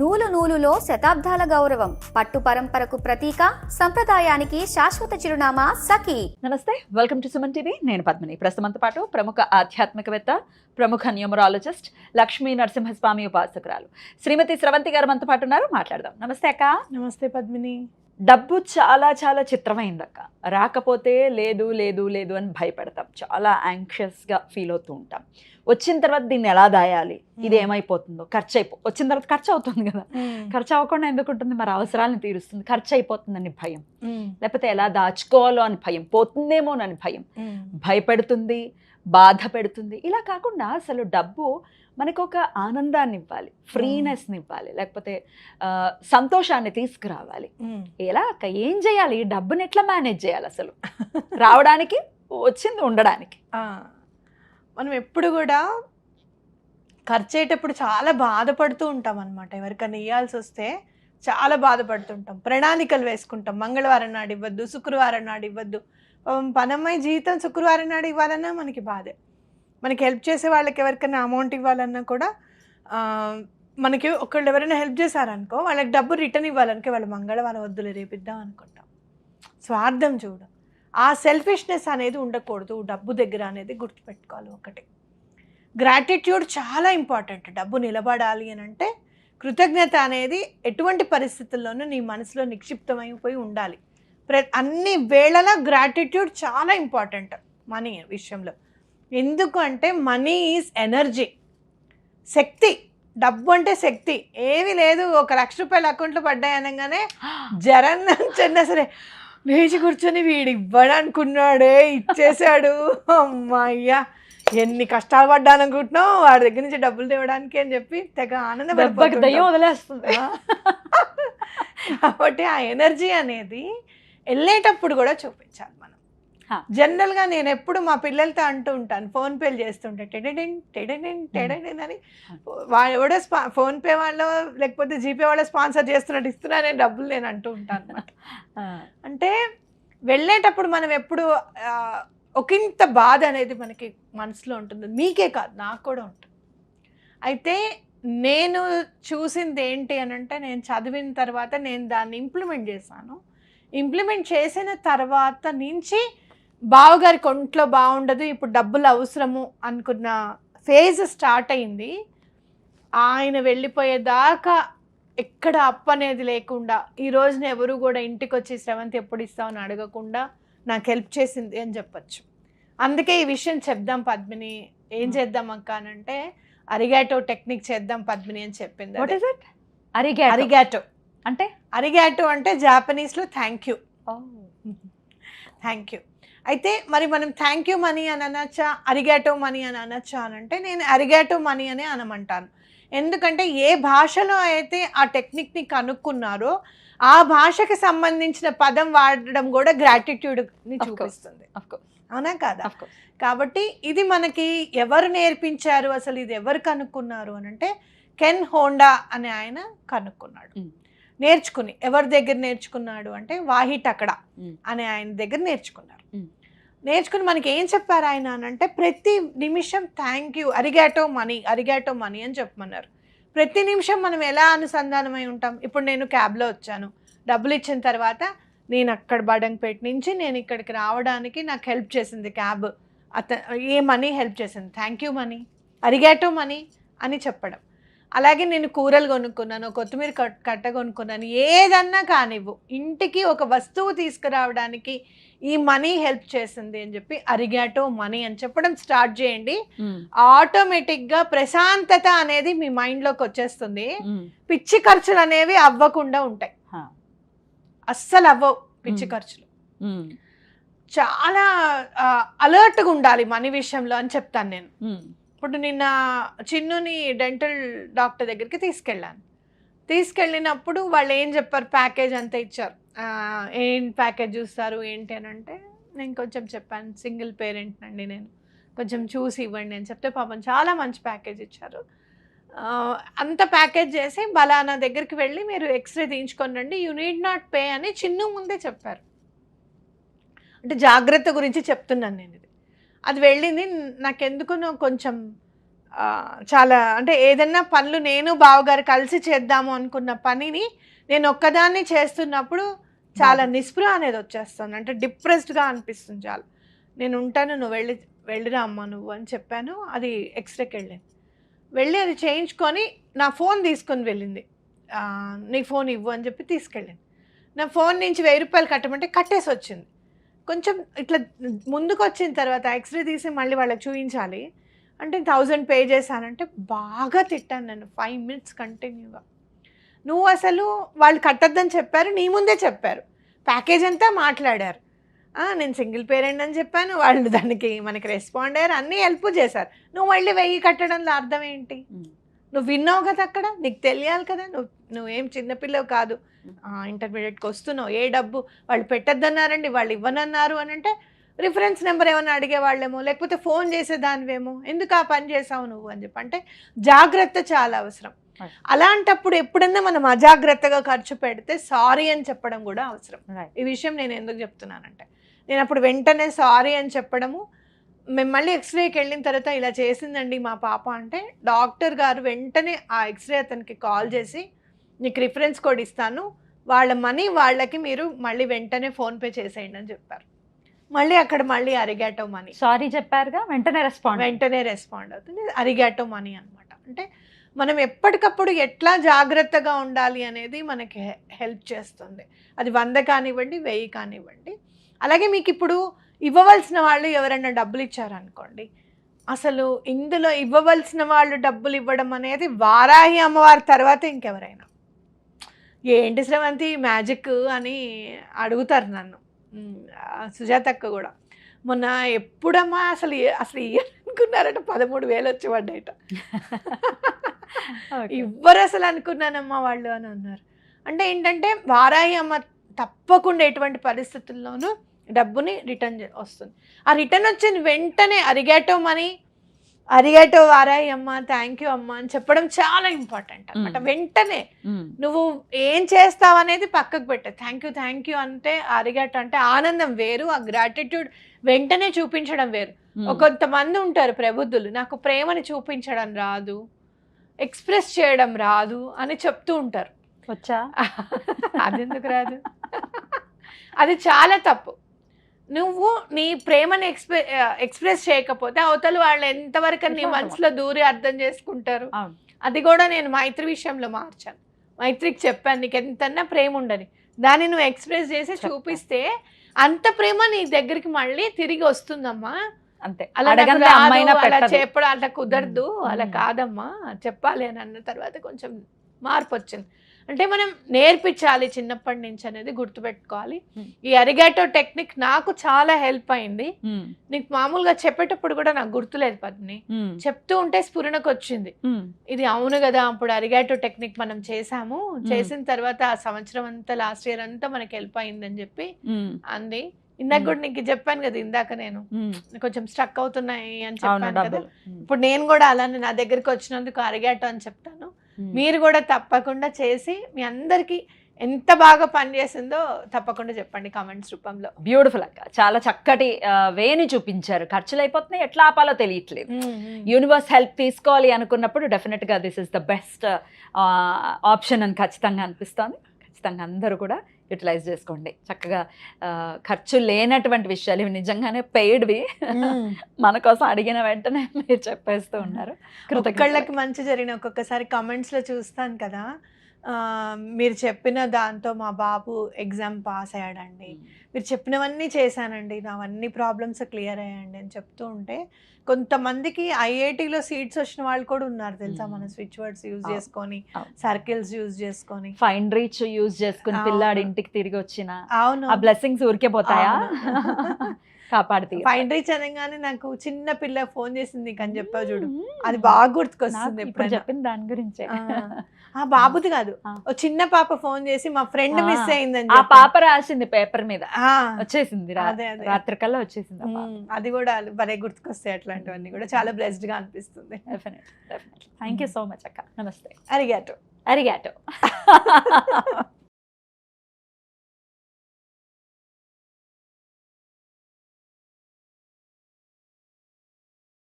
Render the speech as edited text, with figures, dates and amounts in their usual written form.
నూలు నూలులో శతాబ్దాల గౌరవం, పట్టు పరంపరకు ప్రతీక, సంప్రదాయానికి శాశ్వత చిరునామా సఖీ. నమస్తే, వెల్కమ్ టు సుమన్ టీవీ. నేను పద్మిని. ప్రస్తుతంతో పాటు ప్రముఖ ఆధ్యాత్మికవేత్త, ప్రముఖ న్యూమరాలజిస్ట్, లక్ష్మీ నరసింహస్వామి ఉపాసకురాలు శ్రీమతి స్రవంతి గారు మనతో పాటు ఉన్నారు. మాట్లాడదాం. నమస్తే అక్క. నమస్తే పద్మిని. డబ్బు చాలా చాలా చిత్రమైంది అక్క. రాకపోతే లేదు లేదు లేదు అని భయపడతాం, చాలా యాంగ్షియస్గా ఫీల్ అవుతూ ఉంటాం. వచ్చిన తర్వాత దీన్ని ఎలా దాయాలి, ఇది ఏమైపోతుందో, వచ్చిన తర్వాత ఖర్చు అవుతుంది కదా, ఖర్చు అవ్వకుండా ఎందుకు ఉంటుంది, మరి అవసరాలను తీరుస్తుంది, ఖర్చు అయిపోతుందని భయం, లేకపోతే ఎలా దాచుకోవాలో అని భయం, పోతుందేమోనని భయం, భయపెడుతుంది, బాధ పెడుతుంది. ఇలా కాకుండా అసలు డబ్బు మనకు ఒక ఆనందాన్ని ఇవ్వాలి, ఫ్రీనెస్ని ఇవ్వాలి, లేకపోతే సంతోషాన్ని తీసుకురావాలి. ఎలా అక్క, ఏం చేయాలి, డబ్బుని ఎట్లా మేనేజ్ చేయాలి అసలు, రావడానికి వచ్చింది ఉండడానికి? మనం ఎప్పుడు కూడా ఖర్చు అయ్యేటప్పుడు చాలా బాధపడుతూ ఉంటాం అనమాట. ఎవరికైనా ఇవ్వాల్సి వస్తే చాలా బాధపడుతుంటాం, ప్రణాళికలు వేసుకుంటాం. మంగళవారం నాడు ఇవ్వద్దు, శుక్రవారం నాడు ఇవ్వద్దు. పనమ్మాయి జీతం శుక్రవారం నాడు ఇవ్వాలన్నా మనకి బాధే. మనకి హెల్ప్ చేసే వాళ్ళకి ఎవరికైనా అమౌంట్ ఇవ్వాలన్నా కూడా మనకి ఒకళ్ళు ఎవరైనా హెల్ప్ చేశారనుకో, వాళ్ళకి డబ్బు రిటర్న్ ఇవ్వాలనుకో, వాళ్ళు మంగళవారం వద్దులే రేపిద్దాం అనుకుంటాం. స్వార్థం చూడు, ఆ సెల్ఫిష్నెస్ అనేది ఉండకూడదు డబ్బు దగ్గర అనేది గుర్తుపెట్టుకోవాలి. ఒకటి గ్రాటిట్యూడ్ చాలా ఇంపార్టెంట్. డబ్బు నిలబడాలి అని అంటే కృతజ్ఞత అనేది ఎటువంటి పరిస్థితుల్లోనూ నీ మనసులో నిక్షిప్తమైపోయి ఉండాలి. అన్ని వేళలా గ్రాటిట్యూడ్ చాలా ఇంపార్టెంట్ మనీ విషయంలో. ఎందుకు అంటే మనీ ఈజ్ ఎనర్జీ, శక్తి. డబ్బు అంటే శక్తి. ఏమీ లేదు, 1 లక్ష రూపాయలు అకౌంట్లో పడ్డాయి అనగానే జరన్న సరే లేచి కూర్చొని వీడు ఇవ్వడనుకున్నాడే ఇచ్చేసాడు, అమ్మాయ్యా ఎన్ని కష్టాలు పడ్డాను అనుకుంటున్నావు వాడి దగ్గర నుంచి డబ్బులు తేవడానికి అని చెప్పి తెగ ఆనందపడిపోయి వదిలేస్తుంది. కాబట్టి ఆ ఎనర్జీ అనేది వెళ్ళేటప్పుడు కూడా చూపించాలి మనం. జనరల్గా నేను ఎప్పుడు మా పిల్లలతో అంటూ ఉంటాను, ఫోన్పేలు చేస్తుంటే టెడెడిన్ టెడెడిన్ టెడెడిన్ అని ఎవడో ఫోన్పే వాళ్ళు లేకపోతే జీపే వాళ్ళ స్పాన్సర్ చేస్తున్నట్టు ఇస్తున్నానే డబ్బులు నేను అంటూ ఉంటాను అనమాట. అంటే వెళ్ళేటప్పుడు మనం ఎప్పుడు ఒకంత బాధ అనేది మనకి మనసులో ఉంటుంది. మీకే కాదు, నాకు కూడా ఉంటుంది. అయితే నేను చూసింది ఏంటి అని అంటే, నేను చదివిన తర్వాత నేను దాన్ని ఇంప్లిమెంట్ చేశాను. ఇంప్లిమెంట్ చేసిన తర్వాత నుంచి బావగారికి ఒంట్లో బాగుండదు, ఇప్పుడు డబ్బులు అవసరము అనుకున్న ఫేజ్ స్టార్ట్ అయింది. ఆయన వెళ్ళిపోయేదాకా ఎక్కడ అప్పు అనేది లేకుండా, ఈ రోజున ఎవరు కూడా ఇంటికి వచ్చి శ్రవంతి ఎప్పుడు ఇస్తామని అడగకుండా నాకు హెల్ప్ చేసింది అని చెప్పచ్చు. అందుకే ఈ విషయం చెప్దాం పద్మిని, ఏం చేద్దాం అక్క అని అంటే అరిగాటో టెక్నిక్ చేద్దాం పద్మిని అని చెప్పింది. అరిగాటో అంటే అరిగాటో అంటే జాపనీస్లో థ్యాంక్ యూ. Thank you. అయితే మరి మనం థ్యాంక్ యూ మనీ అని అనొచ్చా, అరిగాటో మనీ అని అనొచ్చా అని అంటే నేను అరిగాటో మనీ అనే అనమంటాను. ఎందుకంటే ఏ భాషలో అయితే ఆ టెక్నిక్ని కనుక్కున్నారో ఆ భాషకి సంబంధించిన పదం వాడడం కూడా గ్రాటిట్యూడ్ని చూపిస్తుంది. అవునా కాదా? కాబట్టి ఇది మనకి ఎవరు నేర్పించారు, అసలు ఇది ఎవరు కనుక్కున్నారు అని అంటే కెన్ హోండా అనే ఆయన కనుక్కున్నాడు. నేర్చుకుని ఎవరి దగ్గర నేర్చుకున్నాడు అంటే వాహి టకడా అనే ఆయన దగ్గర నేర్చుకున్నారు. నేర్చుకుని మనకి ఏం చెప్పారు ఆయన అని అంటే ప్రతి నిమిషం థ్యాంక్ యూ, అరిగాటో మనీ, అరిగాటో మనీ అని చెప్పమన్నారు. ప్రతి నిమిషం మనం ఎలా అనుసంధానమై ఉంటాం. ఇప్పుడు నేను క్యాబ్లో వచ్చాను, డబ్బులు ఇచ్చిన తర్వాత నేను అక్కడ బడంగపేట నుంచి నేను ఇక్కడికి రావడానికి నాకు హెల్ప్ చేసింది క్యాబ్, ఏ మనీ హెల్ప్ చేసింది, థ్యాంక్ యూ మనీ, అరిగాటో మనీ అని చెప్పడం. అలాగే నేను కూరలు కొనుక్కున్నాను, కొత్తిమీర కట్ట కొనుక్కున్నాను, ఏదన్నా కానివ్వు, ఇంటికి ఒక వస్తువు తీసుకురావడానికి ఈ మనీ హెల్ప్ చేసింది అని చెప్పి అరిగాటో మనీ అని చెప్పడం స్టార్ట్ చేయండి. ఆటోమేటిక్గా ప్రశాంతత అనేది మీ మైండ్లోకి వచ్చేస్తుంది. పిచ్చి ఖర్చులు అనేవి అవ్వకుండా ఉంటాయి, అస్సలు అవ్వవు పిచ్చి ఖర్చులు. చాలా అలర్ట్గా ఉండాలి మనీ విషయంలో అని చెప్తాను నేను. ఇప్పుడు నిన్న చిన్నుని డెంటల్ డాక్టర్ దగ్గరికి తీసుకెళ్ళినప్పుడు వాళ్ళు ఏం చెప్పారు, ప్యాకేజ్ అంతా ఇచ్చారు. ఏం ప్యాకేజ్ చూస్తారు ఏంటి అని అంటే నేను కొంచెం చెప్పాను, సింగిల్ పేరెంట్ అండి, నేను కొంచెం చూసి ఇవ్వండి అని చెప్తే పాపం చాలా మంచి ప్యాకేజ్ ఇచ్చారు. అంత ప్యాకేజ్ చేసి బలానా దగ్గరికి వెళ్ళి మీరు ఎక్స్రే తీయించుకొని రండి, యూ నీడ్ నాట్ పే అని చిన్ను ముందే చెప్పారు. అంటే జాగ్రత్త గురించి చెప్తున్నాను నేను. ఇది అది వెళ్ళింది, నాకెందుకునో కొంచెం చాలా అంటే ఏదన్నా పనులు నేను బావగారు కలిసి చేద్దాము అనుకున్న పనిని నేను ఒక్కదాన్ని చేస్తున్నప్పుడు చాలా నిస్పృహ అనేది వచ్చేస్తుంది, అంటే డిప్రెస్డ్గా అనిపిస్తుంది. చాలా నేను ఉంటాను, నువ్వు వెళ్ళిరా అమ్మ నువ్వు అని చెప్పాను. అది ఎక్స్రేకి వెళ్ళి అది చేయించుకొని నా ఫోన్ తీసుకొని వెళ్ళింది. నీ ఫోన్ ఇవ్వు అని చెప్పి తీసుకెళ్ళింది. నా ఫోన్ నుంచి 1000 రూపాయలు కట్టమంటే కట్టేసి వచ్చింది. కొంచెం ఇట్లా ముందుకు వచ్చిన తర్వాత ఎక్స్రే తీసి మళ్ళీ వాళ్ళకి చూపించాలి అంటే 1000 పే చేశానంటే బాగా తిట్టాను నేను 5 మినిట్స్ కంటిన్యూగా. నువ్వు అసలు వాళ్ళు కట్టొద్దని చెప్పారు, నీ ముందే చెప్పారు, ప్యాకేజ్ అంతా మాట్లాడారు, నేను సింగిల్ పేరెంట్ అని చెప్పాను, వాళ్ళు దానికి మనకి రెస్పాండ్ అయ్యారు, అన్నీ హెల్ప్ చేశారు. నువ్వు మళ్ళీ 1000 కట్టడంలో అర్థం ఏంటి? నువ్వు విన్నావు కదా, అక్కడ నీకు తెలియాలి కదా, నువ్వేం చిన్నపిల్లవు కాదు, ఇంటర్మీడియట్కి వస్తున్నావు, ఏ డబ్బు వాళ్ళు పెట్టద్దన్నారండి, వాళ్ళు ఇవ్వనన్నారు అని అంటే రిఫరెన్స్ నెంబర్ ఏమైనా అడిగేవాళ్ళేమో, లేకపోతే ఫోన్ చేసేదానివేమో, ఎందుకు ఆ పని చేసావు నువ్వు అని చెప్పి. అంటే జాగ్రత్త చాలా అవసరం. అలాంటప్పుడు ఎప్పుడన్నా మనం అజాగ్రత్తగా ఖర్చు పెడితే సారీ అని చెప్పడం కూడా అవసరం. ఈ విషయం నేను ఎందుకు చెప్తున్నానంటే నేను అప్పుడు వెంటనే సారీ అని చెప్పడము, మేము మళ్ళీ ఎక్స్రేకి వెళ్ళిన తర్వాత ఇలా చేసిందండి మా పాప అంటే డాక్టర్ గారు వెంటనే ఆ ఎక్స్రే అతనికి కాల్ చేసి నీకు రిఫరెన్స్ కోడ్ ఇస్తాను, వాళ్ళ మనీ వాళ్ళకి మీరు మళ్ళీ వెంటనే ఫోన్పే చేసేయండి అని చెప్పారు. మళ్ళీ అక్కడ మళ్ళీ అరిగాటో మనీ సారీ చెప్పారుగా, వెంటనే రెస్పాండ్ అవుతుంది. అరిగాటో మనీ అనమాట. అంటే మనం ఎప్పటికప్పుడు ఎట్లా జాగ్రత్తగా ఉండాలి అనేది మనకి హెల్ప్ చేస్తుంది. అది 100 కానివ్వండి, 1000 కానివ్వండి. అలాగే మీకు ఇప్పుడు ఇవ్వవలసిన వాళ్ళు ఎవరైనా డబ్బులు ఇచ్చారనుకోండి, అసలు ఇందులో ఇవ్వవలసిన వాళ్ళు డబ్బులు ఇవ్వడం అనేది వారాహి అమ్మవారి తర్వాత ఇంకెవరైనా ఏంటి శ్రవంతి మ్యాజిక్ అని అడుగుతారు నన్ను. సుజాతక్క కూడా మొన్న ఎప్పుడమ్మా అసలు ఇయ్యాలనుకున్నారట 13,000 వచ్చి పడ్డాయట. ఇవ్వరు అసలు అనుకున్నానమ్మా వాళ్ళు అని అన్నారు. అంటే ఏంటంటే వారాహి అమ్మ తప్పకుండా ఎటువంటి పరిస్థితుల్లోనూ డబ్బుని రిటర్న్ వస్తుంది. ఆ రిటర్న్ వచ్చిన వెంటనే అరిగాటో వారాయి అమ్మ, థ్యాంక్ యూ అమ్మ అని చెప్పడం చాలా ఇంపార్టెంట్ అనమాట. వెంటనే నువ్వు ఏం చేస్తావు అనేది పక్కకు పెట్టే థ్యాంక్ యూ అంటే అరిగాటో అంటే ఆనందం వేరు, ఆ గ్రాటిట్యూడ్ వెంటనే చూపించడం వేరు. కొంతమంది ఉంటారు ప్రబుద్ధులు, నాకు ప్రేమని చూపించడం రాదు, ఎక్స్ప్రెస్ చేయడం రాదు అని చెప్తూ ఉంటారు. వచ్చా అది ఎందుకు రాదు? అది చాలా తప్పు. నువ్వు నీ ప్రేమని ఎక్స్ప్రెస్ చేయకపోతే అవతల వాళ్ళు ఎంతవరకు నీ మనసులో దూరి అర్థం చేసుకుంటారు. అది కూడా నేను మైత్రి విషయంలో మార్చాను. మైత్రికి చెప్పాను, నీకు ఎంతన్నా ప్రేమ ఉండని దాన్ని నువ్వు ఎక్స్ప్రెస్ చేసి చూపిస్తే అంత ప్రేమ నీ దగ్గరికి మళ్ళీ తిరిగి వస్తుందమ్మా. అంతే. అలా చెప్పడం అలా కుదరదు, అలా కాదమ్మా చెప్పాలి అని అన్న తర్వాత కొంచెం మార్పు వచ్చింది. అంటే మనం నేర్పించాలి చిన్నప్పటి నుంచి అనేది గుర్తుపెట్టుకోవాలి. ఈ అరిగాటో టెక్నిక్ నాకు చాలా హెల్ప్ అయింది. నీకు మామూలుగా చెప్పేటప్పుడు కూడా నాకు గుర్తులేదు పద్మిని, చెప్తూ ఉంటే స్ఫురణకు వచ్చింది, ఇది అవును కదా అప్పుడు అరిగాటో టెక్నిక్ మనం చేసాము, చేసిన తర్వాత ఆ సంవత్సరం అంతా లాస్ట్ ఇయర్ అంతా మనకి హెల్ప్ అయిందని చెప్పి అంది. ఇందాక కూడా నీకు చెప్పాను కదా, ఇందాక నేను కొంచెం స్ట్రక్ అవుతున్నాయి అని చెప్పాను కదా, ఇప్పుడు నేను కూడా అలానే నా దగ్గరికి వచ్చినందుకు అరిగాటో అని చెప్తాను. మీరు కూడా తప్పకుండా చేసి మీ అందరికి ఎంత బాగా పనిచేసిందో తప్పకుండా చెప్పండి కామెంట్స్ రూపంలో. బ్యూటిఫుల్ అక్క, చాలా చక్కటి వేని చూపించారు. ఖర్చులు అయిపోతున్నాయి, ఎట్లా ఆపాలో తెలియట్లేదు. యూనివర్స్ హెల్ప్ తీసుకోవాలి అనుకున్నప్పుడు డెఫినెట్ గా this is the best option అని ఖచ్చితంగా అనిపిస్తుంది. ఖచ్చితంగా అందరూ కూడా యూటిలైజ్ చేసుకోండి. చక్కగా ఖర్చు లేనటువంటి విషయాలు ఇవి నిజంగానే పెయిడ్వి, మన కోసం అడిగిన వెంటనే మీరు చెప్పేస్తూ ఉన్నారు. కృతజ్ఞతలకి మంచి జరిగిన ఒక్కొక్కసారి కమెంట్స్లో చూస్తాను కదా, మీరు చెప్పిన దాంతో మా బాబు ఎగ్జామ్ పాస్ అయ్యాడండి, మీరు చెప్పినవన్నీ చేశానండి, నావన్నీ ప్రాబ్లమ్స్ క్లియర్ అయ్యాయండి అని చెప్తూ ఉంటే కొంతమందికి ఐఐటీలో సీట్స్ వచ్చిన వాళ్ళు కూడా ఉన్నారు తెలుసా. మన స్విచ్ వర్డ్స్ యూజ్ చేసుకొని, సర్కిల్స్ యూజ్ చేసుకొని, ఫైన్ రీచ్ యూజ్ చేసుకుని పిల్లాడి ఇంటికి తిరిగి వచ్చిన ఆ బ్లెస్సింగ్స్ ఊరికే పోతాయా? కాపాడుతీ. ఫైన్ రీచ్ అనగానే నాకు చిన్న పిల్ల ఫోన్ చేసింది అని చెప్పావు చూడు, అది బాగా గుర్తుకొస్తుంది. ఇప్పుడు చెప్పిన దాని గురించే. ఆ బాబుది కాదు, ఓ చిన్న పాప ఫోన్ చేసి మా ఫ్రెండ్ మిస్ అయిందని, ఆ పాప రాసింది పేపర్ మీద, వచ్చేసింది రాత్రికల్లా వచ్చేసింది. అది కూడా భలే గుర్తుకొస్తాయి. అట్లాంటివన్నీ కూడా చాలా బ్లెస్డ్ గా అనిపిస్తుంది. థ్యాంక్ యూ సో మచ్ అక్క. నమస్తే. అరిగాటో.